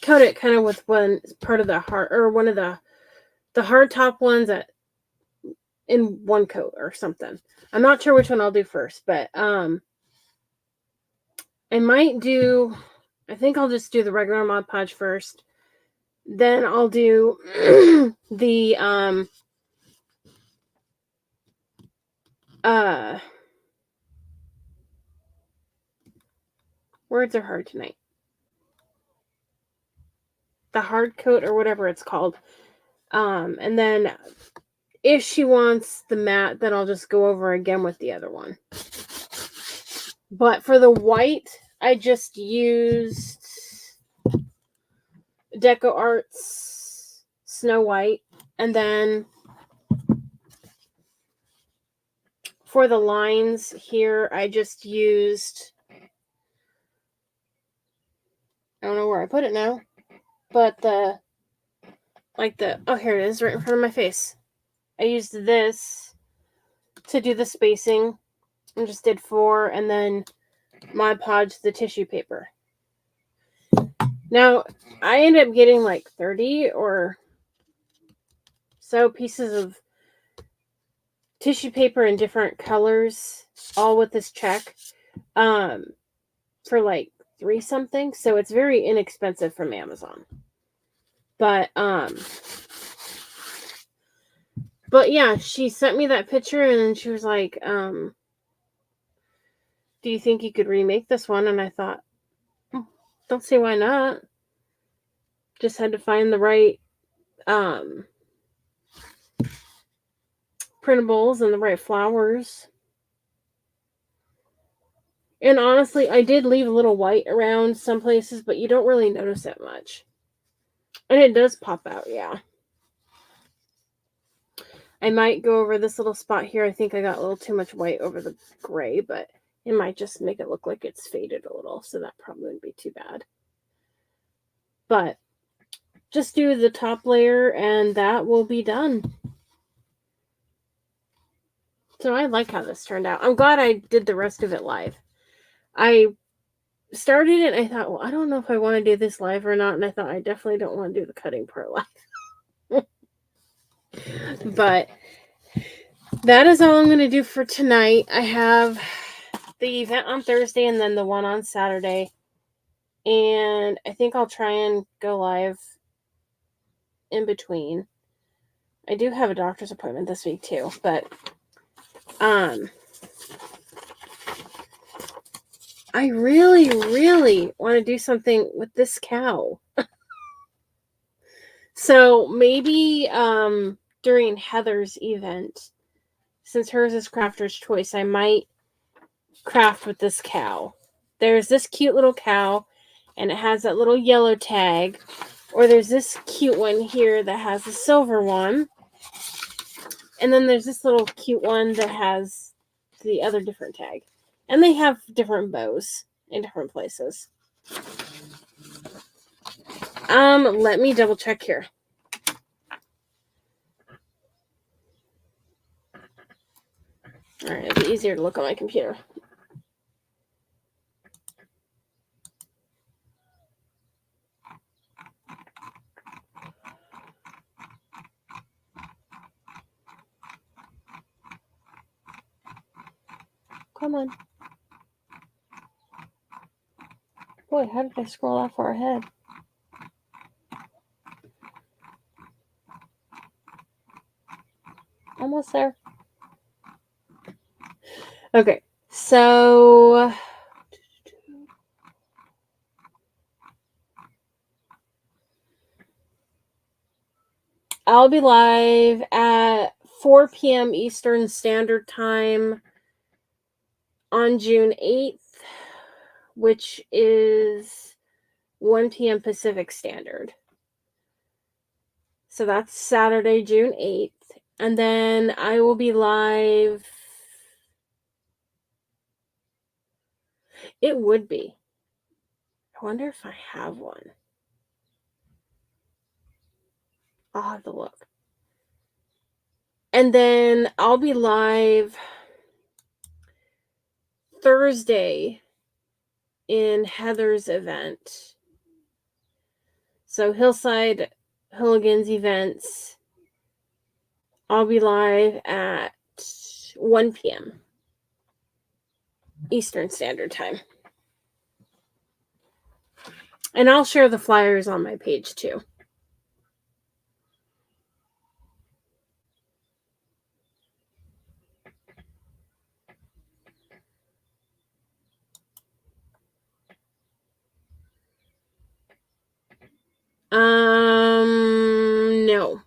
coat it kind of with one part of the hard or one of the hard top ones that in one coat or something. I'm not sure which one I'll do first, but I might do. I think I'll just do the regular Mod Podge first. Then I'll do the words are hard tonight. The hard coat or whatever it's called. And then if she wants the matte, then I'll just go over again with the other one. But for the white, I just used Deco Arts Snow White. And then for the lines here, I just used, I don't know where I put it now, but oh, here it is, right in front of my face. I used this to do the spacing and just did 4 and then Mod Podge the tissue paper. Now, I ended up getting like 30 or so pieces of tissue paper in different colors, all with this check, for like 3 something. So it's very inexpensive from Amazon. But yeah, she sent me that picture and she was like, do you think you could remake this one? And I thought, don't see why not. Just had to find the right printables and the right flowers. And honestly, I did leave a little white around some places, but you don't really notice it much. And it does pop out, yeah. I might go over this little spot here. I think I got a little too much white over the gray, but it might just make it look like it's faded a little, so that probably wouldn't be too bad. But just do the top layer and that will be done. So I like how this turned out. I'm glad I did the rest of it live. I started it and I thought, well, I don't know if I want to do this live or not. And I thought, I definitely don't want to do the cutting part live. But that is all I'm going to do for tonight. I have the event on Thursday and then the one on Saturday. And I think I'll try and go live in between. I do have a doctor's appointment this week too, but I really, really want to do something with this cow. So maybe during Heather's event, since hers is Crafter's Choice, I might craft with this cow. There's this cute little cow, and it has that little yellow tag. Or there's this cute one here that has the silver one. And then there's this little cute one that has the other different tag. And they have different bows in different places. Let me double check here. Alright, it'll be easier to look on my computer. Come on. Boy, how did I scroll that far ahead? Almost there. Okay, so I'll be live at 4 p.m. Eastern Standard Time on June 8th, which is 1 p.m. Pacific Standard. So that's Saturday, June 8th. And then I will be live. It would be. I wonder if I have one. I'll have to look. And then I'll be live Thursday in Heather's event. So Hillside Hooligans events. I'll be live at 1 p.m. Eastern Standard Time. And I'll share the flyers on my page too. No.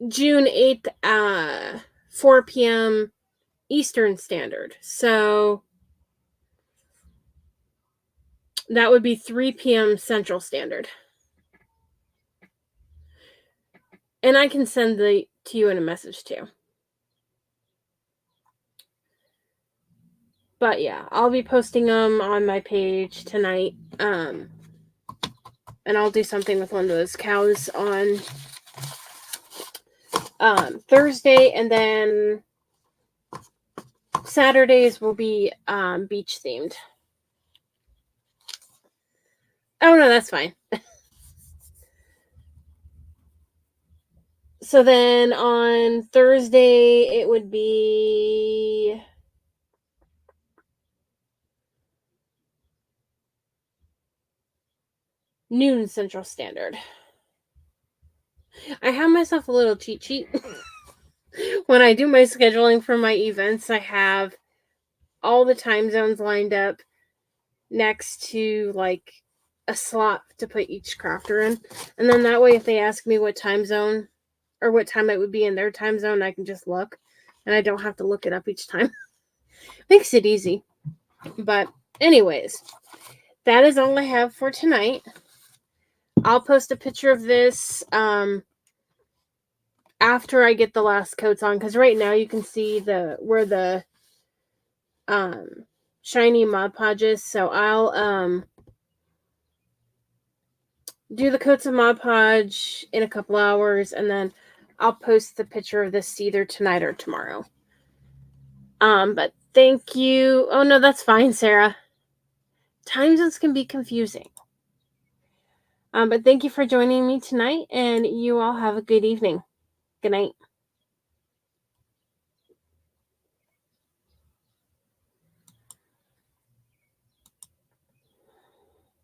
June 8th, 4 p.m. Eastern Standard. So that would be 3 p.m. Central Standard. And I can send to you in a message too. But yeah, I'll be posting them on my page tonight. And I'll do something with one of those cows on Thursday, and then Saturdays will be beach themed. Oh no, that's fine. So then on Thursday it would be noon Central Standard. I have myself a little cheat sheet. When I do my scheduling for my events, I have all the time zones lined up next to like a slot to put each crafter in. And then that way, if they ask me what time zone or what time it would be in their time zone, I can just look and I don't have to look it up each time. Makes it easy. But anyways, that is all I have for tonight. I'll post a picture of this after I get the last coats on, because right now you can see where the shiny Mod Podge is. So I'll do the coats of Mod Podge in a couple hours, and then I'll post the picture of this either tonight or tomorrow. But thank you. Oh no, that's fine, Sarah. Time zones can be confusing. But thank you for joining me tonight, and you all have a good evening. Good night.